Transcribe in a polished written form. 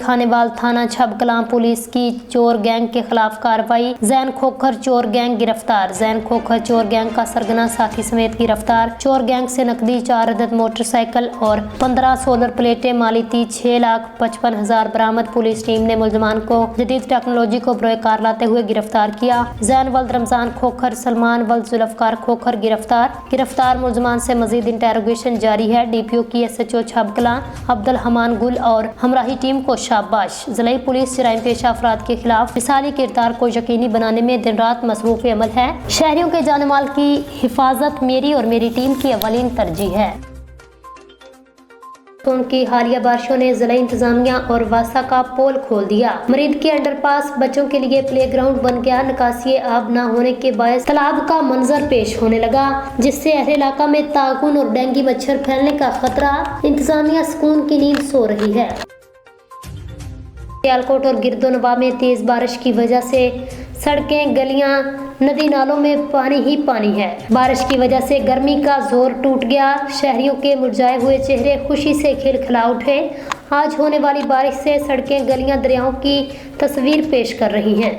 खानेवाल थाना छबकलां पुलिस की चोर गैंग के खिलाफ कार्रवाई। जैन खोखर चोर गैंग गिरफ्तार। जैन खोखर चोर गैंग का सरगना साथी समेत गिरफ्तार। चोर गैंग से नकदी 4 अदद मोटरसाइकिल और 15 सोलर प्लेटें मालिती 6,55,000 बरामद। पुलिस टीम ने मुलजमान को जदीद टेक्नोलॉजी को बरोकार लाते हुए गिरफ्तार किया। जैन वल्द रमजान खोखर, सलमान वल्द जुल्फकार खोखर गिरफ्तार मुलजमान से मजीद इंटेरोगेशन जारी है। डीपीओ की SHO छबकलां अब्दुल हमान गुल और हमराही टीम को शाबाश। जिला पुलिस जराइम पेशा अफराद के खिलाफ मिसाली किरदार को यकीनी बनाने में दिन रात मसरूफ अमल है। शहरियों के जान माल की हिफाजत मेरी और मेरी टीम की अवलीन तरजीह है। उनकी हालिया बारिशों ने जिला इंतजामिया और वासा का पोल खोल दिया। मरीद के अंडरपास बच्चों के लिए प्लेग्राउंड बन गया। निकासी आब न होने के बायस तालाब का मंजर पेश होने लगा, जिससे अहले इलाका में ताउन और डेंगू मच्छर फैलने का खतरा। इंतजामिया सुकून की नींद सो रही है। सियालकोट और गिरदोनवा में तेज बारिश की वजह से सड़कें, गलियां, नदी नालों में पानी ही पानी है। बारिश की वजह से गर्मी का जोर टूट गया। शहरियों के मुरझाए हुए चेहरे खुशी से खिलखिला उठे। आज होने वाली बारिश से सड़कें, गलियां, दरियाओं की तस्वीर पेश कर रही हैं।